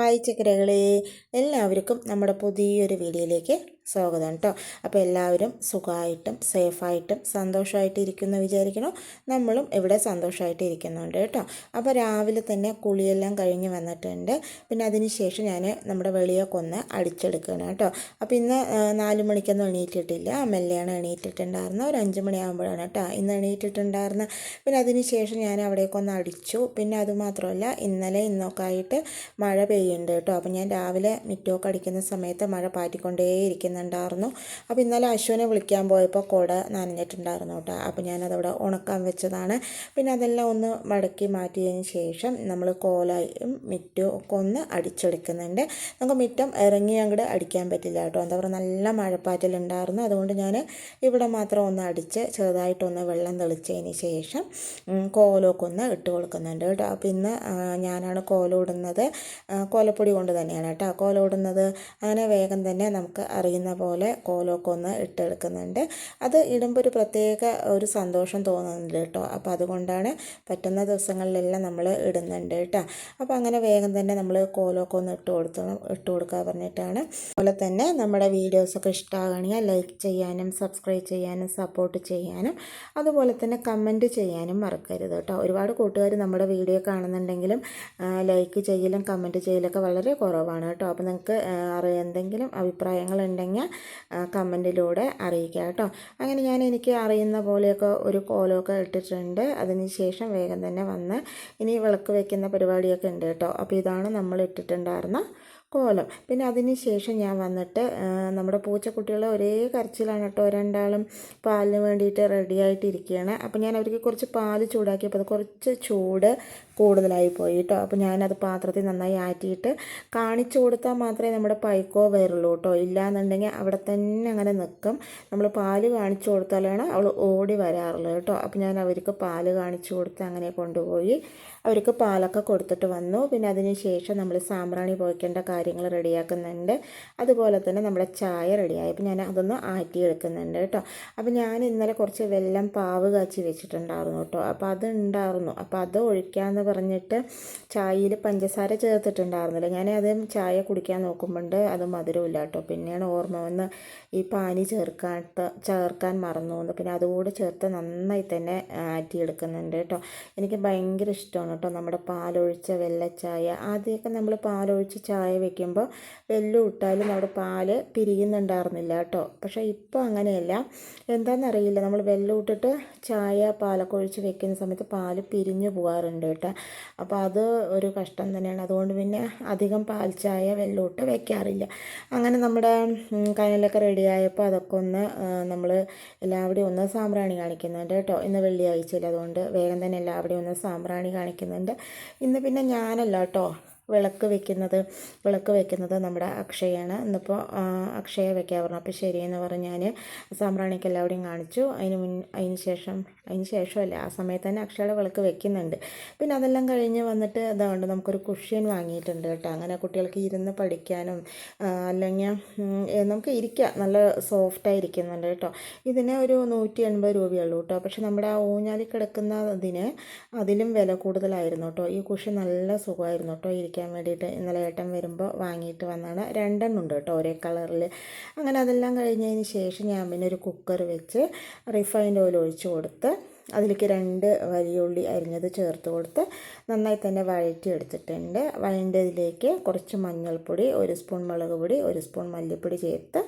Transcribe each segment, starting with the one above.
Hi ചക്കരകളെ, എല്ലാവർക്കും നമ്മുടെ പുതിയൊരു വീഡിയോയിലേക്ക് സ്വാഗതം കേട്ടോ. അപ്പോൾ എല്ലാവരും സുഖമായിട്ടും സേഫായിട്ടും സന്തോഷമായിട്ട് ഇരിക്കുന്നു വിചാരിക്കണം. നമ്മളും ഇവിടെ സന്തോഷമായിട്ട് ഇരിക്കുന്നുണ്ട് കേട്ടോ. അപ്പോൾ രാവിലെ തന്നെ കുളിയെല്ലാം കഴിഞ്ഞ് വന്നിട്ടുണ്ട്. പിന്നെ അതിന് ശേഷം ഞാൻ നമ്മുടെ വെളിയൊക്കെ ഒന്ന് അടിച്ചെടുക്കണം കേട്ടോ. അപ്പോൾ ഇന്ന് 4 മണിക്കൊന്നും എണീറ്റിട്ടില്ല, മെല്ലെയാണ് എണീറ്റിട്ടുണ്ടായിരുന്നത്. ഒരു 5 മണിയാകുമ്പോഴാണ് കേട്ടോ ഇന്ന് എണീറ്റിട്ടുണ്ടായിരുന്നത്. പിന്നെ അതിന് ശേഷം ഞാൻ അവിടേക്കൊന്ന് അടിച്ചു. പിന്നെ അതുമാത്രമല്ല, ഇന്നലെ ഇന്നൊക്കെ ആയിട്ട് മഴ പെയ്യുന്നുണ്ട് കേട്ടോ. അപ്പോൾ ഞാൻ രാവിലെ മിറ്റമൊക്കെ അടിക്കുന്ന സമയത്ത് മഴ പാറ്റിക്കൊണ്ടേയിരിക്കുന്നുണ്ടായിരുന്നു. അപ്പോൾ ഇന്നലെ അശ്വനെ വിളിക്കാൻ പോയപ്പോൾ കുട നനഞ്ഞിട്ടുണ്ടായിരുന്നു കേട്ടോ. അപ്പോൾ ഞാനതവിടെ ഉണക്കാൻ വെച്ചതാണ്. പിന്നെ അതെല്ലാം ഒന്ന് മടക്കി മാറ്റിയതിന് ശേഷം നമ്മൾ കോലായും മിറ്റവും ഒക്കെ ഒന്ന് അടിച്ചെടുക്കുന്നുണ്ട്. നമുക്ക് മിറ്റം ഇറങ്ങി അങ്ങോട്ട് അടിക്കാൻ പറ്റില്ല കേട്ടോ. എന്താ പറയുക, നല്ല മഴപ്പാറ്റലുണ്ടായിരുന്നു. അതുകൊണ്ട് ഞാൻ ഇവിടെ മാത്രം ഒന്ന് അടിച്ച് ചെറുതായിട്ടൊന്ന് വെള്ളം തെളിച്ചതിന് ശേഷം കോലമൊക്കെ ഒന്ന് ഇട്ട് കൊടുക്കുന്നുണ്ട് കേട്ടോ. അപ്പോൾ ഇന്ന് ഞാനാണ് കോലമിടുന്നത്. കോലപ്പൊടി കൊണ്ട് തന്നെയാണ് കേട്ടോ കോലമിടുന്നത്. അങ്ങനെ വേഗം തന്നെ നമുക്ക് അറിയുന്ന പോലെ കോലമൊക്കെ ഒന്ന് ഇട്ടെടുക്കുന്നുണ്ട്. അത് ഇടുമ്പോൾ ഒരു പ്രത്യേക ഒരു സന്തോഷം തോന്നുന്നുണ്ട് കേട്ടോ. അപ്പോൾ അതുകൊണ്ടാണ് പറ്റുന്ന ദിവസങ്ങളിലെല്ലാം നമ്മൾ ഇടുന്നുണ്ട് കേട്ടോ. അപ്പോൾ അങ്ങനെ വേഗം തന്നെ നമ്മൾ കോലമൊക്കെ ഒന്ന് ഇട്ട് കൊടുക്കുക പറഞ്ഞിട്ടാണ്. അതുപോലെ തന്നെ നമ്മുടെ വീഡിയോസൊക്കെ ഇഷ്ടമാകണമെങ്കിൽ ലൈക്ക് ചെയ്യാനും സബ്സ്ക്രൈബ് ചെയ്യാനും സപ്പോർട്ട് ചെയ്യാനും അതുപോലെ തന്നെ കമൻറ്റ് ചെയ്യാനും മറക്കരുത് കേട്ടോ. ഒരുപാട് കൂട്ടുകാർ നമ്മുടെ വീഡിയോ കാണുന്നുണ്ടെങ്കിലും ലൈക്ക് ചെയ്യലും കമൻറ്റ് ചെയ്യലൊക്കെ വളരെ കുറവാണ് കേട്ടോ. അപ്പോൾ നിങ്ങൾക്ക് എന്തെങ്കിലും അഭിപ്രായങ്ങളുണ്ടെങ്കിൽ കമൻറ്റിലൂടെ അറിയിക്കുക കേട്ടോ. അങ്ങനെ എനിക്ക് അറിയുന്ന പോലെയൊക്കെ ഒരു കോലമൊക്കെ ഇട്ടിട്ടുണ്ട്. അതിന് ശേഷം വേഗം തന്നെ വന്ന് ഇനി വിളക്ക് വയ്ക്കുന്ന പരിപാടിയൊക്കെ ഉണ്ട് കേട്ടോ. അപ്പോൾ ഇതാണ് നമ്മൾ ഇട്ടിട്ടുണ്ടായിരുന്ന കോലം. പിന്നെ അതിന് ശേഷം ഞാൻ വന്നിട്ട് നമ്മുടെ പൂച്ചക്കുട്ടികൾ ഒരേ കരച്ചിലാണ് കേട്ടോ. രണ്ടാളും പാലിന് വേണ്ടിയിട്ട് റെഡിയായിട്ടിരിക്കുകയാണ്. അപ്പോൾ ഞാൻ അവർക്ക് കുറച്ച് പാല് ചൂടാക്കിയപ്പോൾ അത് കുറച്ച് ചൂട് കൂടുതലായി പോയി കേട്ടോ. അപ്പോൾ ഞാനത് പാത്രത്തിൽ നന്നായി ആറ്റിയിട്ട് കാണിച്ചു കൊടുത്താൽ മാത്രമേ നമ്മുടെ പൈക്കോ വരുള്ളൂ കേട്ടോ. ഇല്ലയെന്നുണ്ടെങ്കിൽ അവിടെ തന്നെ അങ്ങനെ നിൽക്കും. നമ്മൾ പാല് കാണിച്ചു കൊടുത്താലാണ് അവൾ ഓടി വരാറുള്ളത് കേട്ടോ. അപ്പോൾ ഞാൻ അവർക്ക് പാല് കാണിച്ചു കൊടുത്ത് അങ്ങനെ കൊണ്ടുപോയി അവർക്ക് പാലൊക്കെ കൊടുത്തിട്ട് വന്നു. പിന്നെ അതിന് ശേഷം നമ്മൾ സാമ്പ്രാണി പോയിക്കേണ്ട കാര്യങ്ങൾ റെഡിയാക്കുന്നുണ്ട്. അതുപോലെ തന്നെ നമ്മുടെ ചായ റെഡിയായപ്പോൾ ഞാൻ അതൊന്ന് ആറ്റിയെടുക്കുന്നുണ്ട് കേട്ടോ. അപ്പോൾ ഞാൻ ഇന്നലെ കുറച്ച് വെല്ലം പാവ് കാച്ചി വെച്ചിട്ടുണ്ടായിരുന്നു കേട്ടോ. അപ്പോൾ അത് ഉണ്ടായിരുന്നു. അപ്പോൾ അത് ഒഴിക്കാമെന്ന് പറഞ്ഞിട്ട് ചായയിൽ പഞ്ചസാര ചേർത്തിട്ടുണ്ടായിരുന്നില്ല. ഞാൻ അത് ചായ കുടിക്കാൻ നോക്കുമ്പോണ്ട് അത് മധുരമില്ല കേട്ടോ. പിന്നെയാണ് ഓർമ്മ വന്ന് ഈ പാനി ചേർക്കാൻ മറന്നു വന്നു. പിന്നെ അതുകൂടെ ചേർത്ത് നന്നായി തന്നെ ആറ്റിയെടുക്കുന്നുണ്ട് കേട്ടോ. എനിക്ക് ഭയങ്കര ഇഷ്ടമാണ് കേട്ടോ നമ്മുടെ പാലൊഴിച്ച വെള്ളച്ചായ. ആദ്യമൊക്കെ നമ്മൾ പാലൊഴിച്ച് ചായ വെക്കുമ്പോൾ വെല്ലം ഇട്ടാലും നമ്മുടെ പാല് പിരിയുന്നുണ്ടായിരുന്നില്ല കേട്ടോ. പക്ഷേ ഇപ്പോൾ അങ്ങനെയല്ല, എന്താണെന്നറിയില്ല, നമ്മൾ വെല്ലം ഇട്ടിട്ട് ചായ പാലൊക്കെ ഒഴിച്ച് വെക്കുന്ന സമയത്ത് പാല് പിരിഞ്ഞു പോകാറുണ്ട് കേട്ടോ. അപ്പോൾ അത് ഒരു കഷ്ടം തന്നെയാണ്. അതുകൊണ്ട് പിന്നെ അധികം പാൽ ചായ വെല്ലം ഇട്ട് വെക്കാറില്ല. അങ്ങനെ നമ്മുടെ കനലൊക്കെ റെഡിയായപ്പോൾ അതൊക്കെ ഒന്ന് നമ്മൾ എല്ലാവിടെയും ഒന്ന് സാമ്പ്രാണി കാണിക്കുന്നുണ്ട് കേട്ടോ. ഇന്ന് വെള്ളിയാഴ്ചയില്ല, അതുകൊണ്ട് വേഗം തന്നെ എല്ലാവിടെയും ഒന്ന് സാമ്പ്രാണി കാണിക്കുന്നുണ്ട്. ഇന്ന് പിന്നെ ഞാനല്ല കേട്ടോ വിളക്ക് വെക്കുന്നത് നമ്മുടെ അക്ഷയാണ്. ഇന്നിപ്പോൾ അക്ഷയ വെക്കാൻ പറഞ്ഞു. അപ്പോൾ ശരിയെന്ന് പറഞ്ഞ് ഞാൻ സാമ്പ്രാണിക്ക് എല്ലാവരുടെയും കാണിച്ചു. അതിന് ശേഷമല്ല, ആ സമയത്ത് തന്നെ അക്ഷയുടെ വിളക്ക് വെക്കുന്നുണ്ട്. പിന്നെ അതെല്ലാം കഴിഞ്ഞ് വന്നിട്ട് അതുകൊണ്ട് നമുക്കൊരു കുഷ്യൻ വാങ്ങിയിട്ടുണ്ട് കേട്ടോ. അങ്ങനെ കുട്ടികൾക്ക് ഇരുന്ന് പഠിക്കാനും അല്ലെങ്കിൽ നമുക്ക് ഇരിക്കാം, നല്ല സോഫ്റ്റായി ഇരിക്കുന്നുണ്ട് കേട്ടോ. ഇതിന് ഒരു 180 രൂപയുള്ളൂ കേട്ടോ. പക്ഷെ നമ്മുടെ ആ ഊഞ്ഞാലിൽ കിടക്കുന്നതിന് അതിലും വില കൂടുതലായിരുന്നു കേട്ടോ. ഈ കുഷ്യൻ നല്ല സുഖമായിരുന്നു കേട്ടോ ഇരിക്കാൻ വേണ്ടിയിട്ട്. ഇന്നലെ ഏട്ടൻ വരുമ്പോൾ വാങ്ങിയിട്ട് വന്നതാണ്. 2 എണ്ണം ഉണ്ട് കേട്ടോ ഒരേ കളറിൽ. അങ്ങനെ അതെല്ലാം കഴിഞ്ഞതിന് ശേഷം ഞാൻ പിന്നെ ഒരു കുക്കർ വെച്ച് റിഫൈൻഡ് ഓയിൽ ഒഴിച്ച് കൊടുത്ത് അതിലേക്ക് 2 വലിയ ഉള്ളി അരിഞ്ഞത് ചേർത്ത് കൊടുത്ത് നന്നായി തന്നെ വഴറ്റി എടുത്തിട്ടുണ്ട്. വഴണ്ടതിലേക്ക് കുറച്ച് മഞ്ഞൾപ്പൊടി, 1 സ്പൂൺ മുളക് പൊടി, 1 സ്പൂൺ മല്ലിപ്പൊടി ചേർത്ത്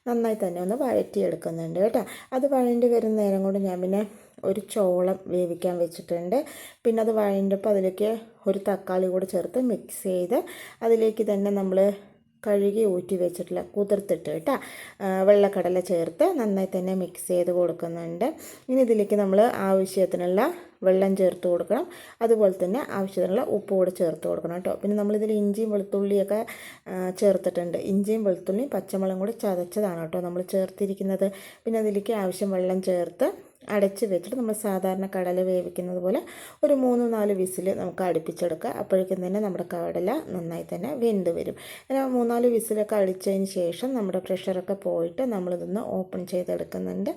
നന്നായി തന്നെ ഒന്ന് വഴറ്റിയെടുക്കുന്നുണ്ട് കേട്ടോ. അത് വഴണ്ടി വരുന്ന നേരം കൊണ്ട് ഞാൻ പിന്നെ ഒരു ചോളം വേവിക്കാൻ വെച്ചിട്ടുണ്ട്. പിന്നെ അത് വഴണ്ടപ്പോൾ അതിലേക്ക് ഒരു തക്കാളി കൂടെ ചേർത്ത് മിക്സ് ചെയ്ത് അതിലേക്ക് തന്നെ നമ്മൾ കഴുകി ഊറ്റി വെച്ചിട്ടുള്ള കുതിർത്തിട്ട് കേട്ടോ വെള്ളക്കടല ചേർത്ത് നന്നായി തന്നെ മിക്സ് ചെയ്ത് കൊടുക്കുന്നുണ്ട്. ഇനി ഇതിലേക്ക് നമ്മൾ ആവശ്യത്തിനുള്ള വെള്ളം ചേർത്ത് കൊടുക്കണം. അതുപോലെ തന്നെ ആവശ്യത്തിനുള്ള ഉപ്പ് കൂടെ ചേർത്ത് കൊടുക്കണം കേട്ടോ. പിന്നെ നമ്മളിതിൽ ഇഞ്ചിയും വെളുത്തുള്ളിയൊക്കെ ചേർത്തിട്ടുണ്ട്. ഇഞ്ചിയും വെളുത്തുള്ളിയും പച്ചമുളകും കൂടി ചതച്ചതാണ് കേട്ടോ നമ്മൾ ചേർത്തിരിക്കുന്നത്. പിന്നെ അതിലേക്ക് ആവശ്യം വെള്ളം ചേർത്ത് അടച്ച് വെച്ചിട്ട് നമ്മൾ സാധാരണ കടല വേവിക്കുന്നത് പോലെ ഒരു 3-4 വിസിൽ നമുക്ക് അടുപ്പിച്ചെടുക്കുക. അപ്പോഴേക്കും തന്നെ നമ്മുടെ കടല നന്നായി തന്നെ വെന്ത് വരും. 3-4 വിസിലൊക്കെ അടിച്ചതിന് ശേഷം നമ്മുടെ പ്രഷറൊക്കെ പോയിട്ട് നമ്മളിതൊന്ന് ഓപ്പൺ ചെയ്തെടുക്കുന്നുണ്ട്.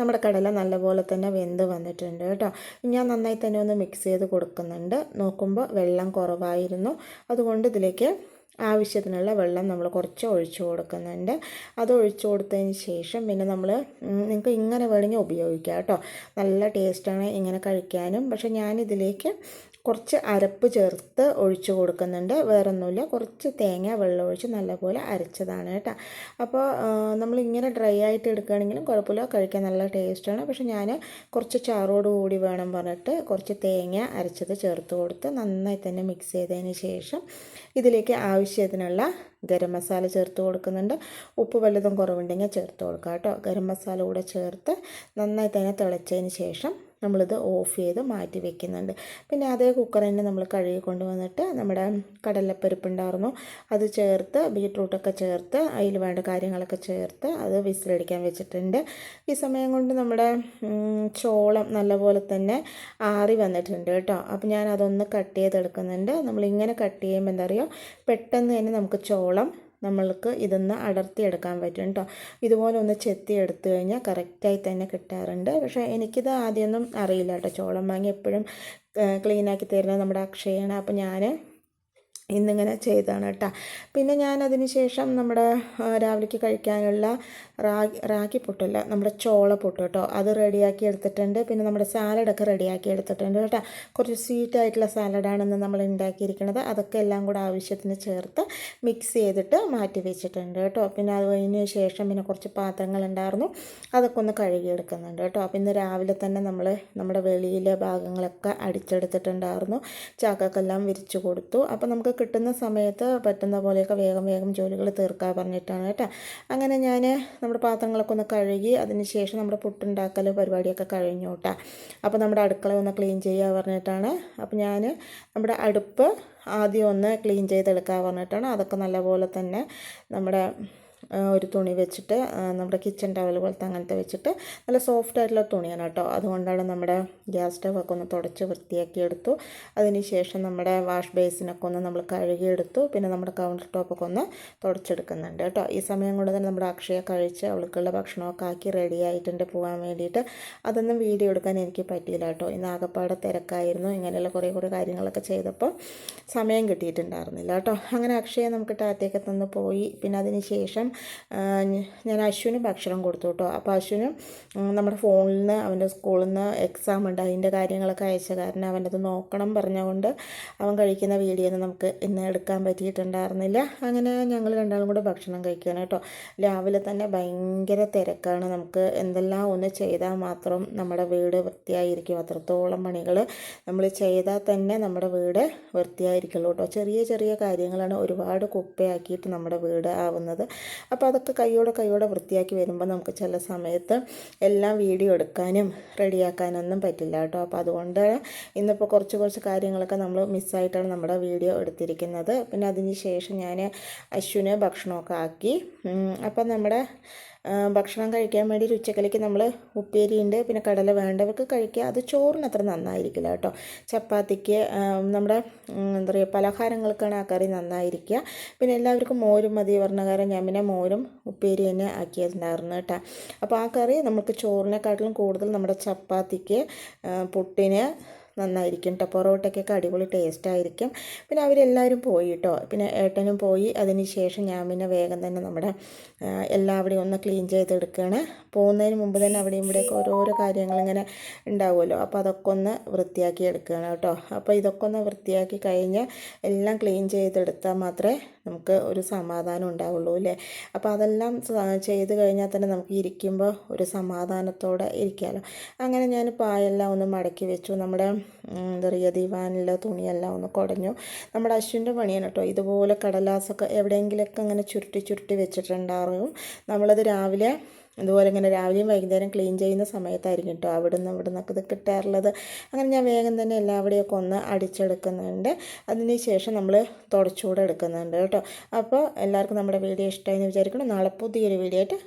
നമ്മുടെ കടല നല്ലപോലെ തന്നെ വെന്ത് വന്നിട്ടുണ്ട് കേട്ടോ. ഞാൻ നന്നായി തന്നെ ഒന്ന് മിക്സ് ചെയ്ത് കൊടുക്കുന്നുണ്ട്. നോക്കുമ്പോൾ വെള്ളം കുറവായിരുന്നു. അതുകൊണ്ട് ഇതിലേക്ക് ആവശ്യത്തിനുള്ള വെള്ളം നമ്മൾ കുറച്ച് ഒഴിച്ചു കൊടുക്കുന്നുണ്ട്. അത് ഒഴിച്ചു കൊടുത്തതിന് ശേഷം പിന്നെ നമ്മൾ നിങ്ങൾക്ക് ഇങ്ങനെ വേണമെങ്കിൽ ഉപയോഗിക്കാം കേട്ടോ. നല്ല ടേസ്റ്റാണ് ഇങ്ങനെ കഴിക്കാനും. പക്ഷേ ഞാനിതിലേക്ക് കുറച്ച് അരപ്പ് ചേർത്ത് ഒഴിച്ച് കൊടുക്കുന്നുണ്ട്. വേറൊന്നുമില്ല, കുറച്ച് തേങ്ങ വെള്ളം ഒഴിച്ച് നല്ലപോലെ അരച്ചതാണ് കേട്ടോ. അപ്പോൾ നമ്മളിങ്ങനെ ഡ്രൈ ആയിട്ട് എടുക്കുകയാണെങ്കിലും കുഴപ്പമില്ല, കഴിക്കാൻ നല്ല ടേസ്റ്റാണ്. പക്ഷേ ഞാൻ കുറച്ച് ചാറോട് കൂടി വേണം പറഞ്ഞിട്ട് കുറച്ച് തേങ്ങ അരച്ചത് ചേർത്ത് കൊടുത്ത് നന്നായി തന്നെ മിക്സ് ചെയ്തതിന് ശേഷം ഇതിലേക്ക് ആവശ്യത്തിനുള്ള ഗരം മസാല ചേർത്ത് കൊടുക്കുന്നുണ്ട്. ഉപ്പ് വല്ലതും കുറവുണ്ടെങ്കിൽ ചേർത്ത് കൊടുക്കാം കേട്ടോ. ഗരം മസാല കൂടെ ചേർത്ത് നന്നായി തന്നെ തിളച്ചതിന് ശേഷം നമ്മളിത് ഓഫ് ചെയ്ത് മാറ്റി വെക്കുന്നുണ്ട്. പിന്നെ അതേ കുക്കർ തന്നെ നമ്മൾ കഴുകി കൊണ്ടുവന്നിട്ട് നമ്മുടെ കടലപ്പരിപ്പ് ഉണ്ടായിരുന്നു, അത് ചേർത്ത് ബീട്രൂട്ടൊക്കെ ചേർത്ത് അതിൽ വേണ്ട കാര്യങ്ങളൊക്കെ ചേർത്ത് അത് വിസിലടിക്കാൻ വെച്ചിട്ടുണ്ട്. ഈ സമയം കൊണ്ട് നമ്മുടെ ചോളം നല്ലപോലെ തന്നെ ആറി വന്നിട്ടുണ്ട് കേട്ടോ. അപ്പോൾ ഞാൻ അതൊന്ന് കട്ട് ചെയ്തെടുക്കുന്നുണ്ട്. നമ്മളിങ്ങനെ കട്ട് ചെയ്യുമ്പോൾ എന്താ പറയുക, പെട്ടെന്ന് തന്നെ നമുക്ക് ചോളം നമ്മൾക്ക് ഇതൊന്ന് അടർത്തിയെടുക്കാൻ പറ്റും കേട്ടോ. ഇതുപോലെ ഒന്ന് ചെത്തി എടുത്തു കഴിഞ്ഞാൽ കറക്റ്റായി തന്നെ കിട്ടാറുണ്ട്. പക്ഷേ എനിക്കിത് ആദ്യമൊന്നും അറിയില്ല കേട്ടോ. ചോളം വാങ്ങി എപ്പോഴും ക്ലീനാക്കി തരുന്നത് നമ്മുടെ അക്ഷയാണ്. അപ്പോൾ ഞാൻ ഇന്നിങ്ങനെ ചെയ്താണ് കേട്ടോ. പിന്നെ ഞാൻ അതിന് ശേഷം നമ്മുടെ രാവിലേക്ക് കഴിക്കാനുള്ള റാഗി പുട്ടല്ല, നമ്മുടെ ചോളപ്പുട്ട് കേട്ടോ, അത് റെഡിയാക്കി എടുത്തിട്ടുണ്ട്. പിന്നെ നമ്മുടെ സാലഡൊക്കെ റെഡിയാക്കി എടുത്തിട്ടുണ്ട് കേട്ടോ. കുറച്ച് സ്വീറ്റ് ആയിട്ടുള്ള സാലഡാണെന്ന് നമ്മൾ ഉണ്ടാക്കിയിരിക്കുന്നത്. അതൊക്കെ എല്ലാം കൂടെ ആവശ്യത്തിന് ചേർത്ത് മിക്സ് ചെയ്തിട്ട് മാറ്റി വെച്ചിട്ടുണ്ട് കേട്ടോ. പിന്നെ അതിന് ശേഷം പിന്നെ കുറച്ച് പാത്രങ്ങളുണ്ടായിരുന്നു, അതൊക്കെ ഒന്ന് കഴുകിയെടുക്കുന്നുണ്ട് കേട്ടോ. അപ്പോൾ ഇന്ന് രാവിലെ തന്നെ നമ്മൾ നമ്മുടെ വെളിയിലെ ഭാഗങ്ങളൊക്കെ അടിച്ചെടുത്തിട്ടുണ്ടായിരുന്നു, ചാക്കക്കെല്ലാം വിരിച്ചു കൊടുത്തു. അപ്പോൾ നമുക്ക് കിട്ടുന്ന സമയത്ത് പറ്റുന്ന പോലെയൊക്കെ വേഗം വേഗം ജോലികൾ തീർക്കാൻ പറഞ്ഞിട്ടാണ് കേട്ടോ. അങ്ങനെ ഞാൻ നമ്മുടെ പാത്രങ്ങളൊക്കെ ഒന്ന് കഴുകി അതിന് ശേഷം നമ്മുടെ പുട്ടുണ്ടാക്കൽ പരിപാടിയൊക്കെ കഴിഞ്ഞു കേട്ടോ. അപ്പോൾ നമ്മുടെ അടുക്കള ഒന്ന് ക്ലീൻ ചെയ്യുക പറഞ്ഞിട്ടാണ്. അപ്പോൾ ഞാൻ നമ്മുടെ അടുപ്പ് ആദ്യം ഒന്ന് ക്ലീൻ ചെയ്തെടുക്കാൻ പറഞ്ഞിട്ടാണ്. അതൊക്കെ നല്ലപോലെ തന്നെ നമ്മുടെ ഒരു തുണി വെച്ചിട്ട്, നമ്മുടെ കിച്ചൺ ടവൽ പോലത്തെ അങ്ങനത്തെ വെച്ചിട്ട് നല്ല സോഫ്റ്റ് ആയിട്ടുള്ള തുണിയാണ് കേട്ടോ. അതുകൊണ്ടാണ് നമ്മുടെ ഗ്യാസ് സ്റ്റവൊക്കെ ഒന്ന് തുടച്ച് വൃത്തിയാക്കി എടുത്തു. അതിന് ശേഷം നമ്മുടെ വാഷ് ബേസിനൊക്കെ ഒന്ന് നമ്മൾ കഴുകിയെടുത്തു. പിന്നെ നമ്മുടെ കൗണ്ടർ ടോപ്പൊക്കെ ഒന്ന് തുടച്ചെടുക്കുന്നുണ്ട് കേട്ടോ. ഈ സമയം കൊണ്ട് തന്നെ നമ്മുടെ അക്ഷയ കഴിച്ച് അവൾക്കുള്ള ഭക്ഷണമൊക്കെ ആക്കി റെഡി ആയിട്ടുണ്ട് പോകാൻ വേണ്ടിയിട്ട്. അതൊന്നും വീഡിയോ എടുക്കാൻ എനിക്ക് പറ്റിയില്ല കേട്ടോ. ഇന്ന് ആകപ്പാടെ തിരക്കായിരുന്നു. ഇങ്ങനെയുള്ള കുറേ കാര്യങ്ങളൊക്കെ ചെയ്തപ്പോൾ സമയം കിട്ടിയിട്ടുണ്ടായിരുന്നില്ല കേട്ടോ. അങ്ങനെ അക്ഷയ നമുക്ക് ടാറ്റയൊക്കെ തന്ന് പോയി. പിന്നെ അതിന് ശേഷം ഞാൻ അശ്വിന് ഭക്ഷണം കൊടുത്തു കേട്ടോ. അപ്പോൾ അശ്വിന് നമ്മുടെ ഫോണിൽ നിന്ന് അവൻ്റെ സ്കൂളിൽ നിന്ന് എക്സാം ഉണ്ട്, അതിൻ്റെ കാര്യങ്ങളൊക്കെ അയച്ച കാരണം അവനത് നോക്കണം പറഞ്ഞുകൊണ്ട് അവൻ കഴിക്കുന്ന വീഡിയോ ഒന്നും നമുക്ക് ഇന്ന് എടുക്കാൻ പറ്റിയിട്ടുണ്ടായിരുന്നില്ല. അങ്ങനെ ഞങ്ങൾ രണ്ടാളും കൂടെ ഭക്ഷണം കഴിക്കുകയാണ് കേട്ടോ. രാവിലെ തന്നെ ഭയങ്കര തിരക്കാണ്. നമുക്ക് എന്തെല്ലാം ഒന്ന് ചെയ്താൽ മാത്രം നമ്മുടെ വീട് വൃത്തിയായിരിക്കും. അത്രത്തോളം പണികൾ നമ്മൾ ചെയ്താൽ തന്നെ നമ്മുടെ വീട് വൃത്തിയായിരിക്കുള്ളൂ കേട്ടോ. ചെറിയ കാര്യങ്ങളാണ് ഒരുപാട് കുപ്പയാക്കിയിട്ട് നമ്മുടെ വീട് ആവുന്നത്. അപ്പോൾ അതൊക്കെ കൈയോടെ വൃത്തിയാക്കി വരുമ്പോൾ നമുക്ക് ചില സമയത്ത് എല്ലാം വീഡിയോ എടുക്കാനും റെഡിയാക്കാനൊന്നും പറ്റില്ല കേട്ടോ. അപ്പോൾ അതുകൊണ്ട് ഇന്നിപ്പോൾ കുറച്ച് കാര്യങ്ങളൊക്കെ നമ്മൾ മിസ്സായിട്ടാണ് നമ്മുടെ വീഡിയോ എടുത്തിരിക്കുന്നത്. പിന്നെ അതിന് ശേഷം ഞാൻ അശ്വിന് ഭക്ഷണമൊക്കെ ആക്കി. അപ്പം നമ്മുടെ ഭക്ഷണം കഴിക്കാൻ വേണ്ടി ഉച്ചക്കലേക്ക് നമ്മൾ ഉപ്പേരിയുണ്ട്, പിന്നെ കടല വേണ്ടവർക്ക് കഴിക്കുക. അത് ചോറിന് അത്ര നന്നായിരിക്കില്ല കേട്ടോ. ചപ്പാത്തിക്ക് നമ്മുടെ എന്താ പറയുക പലഹാരങ്ങൾക്കാണ് ആ കറി നന്നായിരിക്കുക. പിന്നെ എല്ലാവർക്കും മോരും മതി പറഞ്ഞ കാര്യം ഞാൻ പിന്നെ മോരും ഉപ്പേരി തന്നെ ആക്കിയിട്ടുണ്ടായിരുന്നു കേട്ടോ. അപ്പോൾ ആ കറി നമുക്ക് ചോറിനെക്കാട്ടിലും കൂടുതൽ നമ്മുടെ ചപ്പാത്തിക്ക് പുട്ടിന് നന്നായിരിക്കും കേട്ടോ. പൊറോട്ടയ്ക്കൊക്കെ അടിപൊളി ടേസ്റ്റ് ആയിരിക്കും. പിന്നെ അവരെല്ലാവരും പോയി കേട്ടോ. പിന്നെ ഏട്ടനും പോയി. അതിന് ശേഷം ഞാൻ പിന്നെ വേഗം തന്നെ നമ്മുടെ എല്ലാവിടെയും ഒന്ന് ക്ലീൻ ചെയ്തെടുക്കുകയാണ്. പോകുന്നതിന് മുമ്പ് തന്നെ അവിടെയും ഇവിടെയൊക്കെ ഓരോരോ കാര്യങ്ങളിങ്ങനെ ഉണ്ടാവുമല്ലോ. അപ്പോൾ അതൊക്കെ ഒന്ന് വൃത്തിയാക്കി എടുക്കുകയാണ് കേട്ടോ. അപ്പോൾ ഇതൊക്കെ ഒന്ന് വൃത്തിയാക്കി കഴിഞ്ഞ് എല്ലാം ക്ലീൻ ചെയ്തെടുത്താൽ മാത്രമേ നമുക്ക് ഒരു സമാധാനം ഉണ്ടാവുള്ളൂ അല്ലേ. അപ്പോൾ അതെല്ലാം ചെയ്ത് കഴിഞ്ഞാൽ തന്നെ നമുക്ക് ഇരിക്കുമ്പോൾ ഒരു സമാധാനത്തോടെ ഇരിക്കാമല്ലോ. അങ്ങനെ ഞാൻ പായെല്ലാം ഒന്ന് മടക്കി വെച്ചു. നമ്മുടെ എന്താ പറയുക ദിവാനിലെ തുണിയെല്ലാം ഒന്ന് കുടഞ്ഞു. നമ്മുടെ അശ്വിൻ്റെ പണിയാണ് കേട്ടോ. ഇതുപോലെ കടലാസൊക്കെ എവിടെയെങ്കിലുമൊക്കെ അങ്ങനെ ചുരുട്ടി വെച്ചിട്ടുണ്ടാകും. നമ്മളത് രാവിലെ ഇതുപോലെ ഇങ്ങനെ രാവിലെയും വൈകുന്നേരം ക്ലീൻ ചെയ്യുന്ന സമയത്തായിരിക്കും കേട്ടോ അവിടെ നിന്നൊക്കെ ഇത് കിട്ടാറുള്ളത്. അങ്ങനെ ഞാൻ വേഗം തന്നെ എല്ലാവിടെയൊക്കെ ഒന്ന് അടിച്ചെടുക്കുന്നുണ്ട്. അതിന് ശേഷം നമ്മൾ തുടച്ചുകൂടെ എടുക്കുന്നുണ്ട് കേട്ടോ. അപ്പോൾ എല്ലാവർക്കും നമ്മുടെ വീഡിയോ ഇഷ്ടമായി എന്ന് വിചാരിക്കണം. നാളെ പുതിയൊരു വീഡിയോ ആയിട്ട്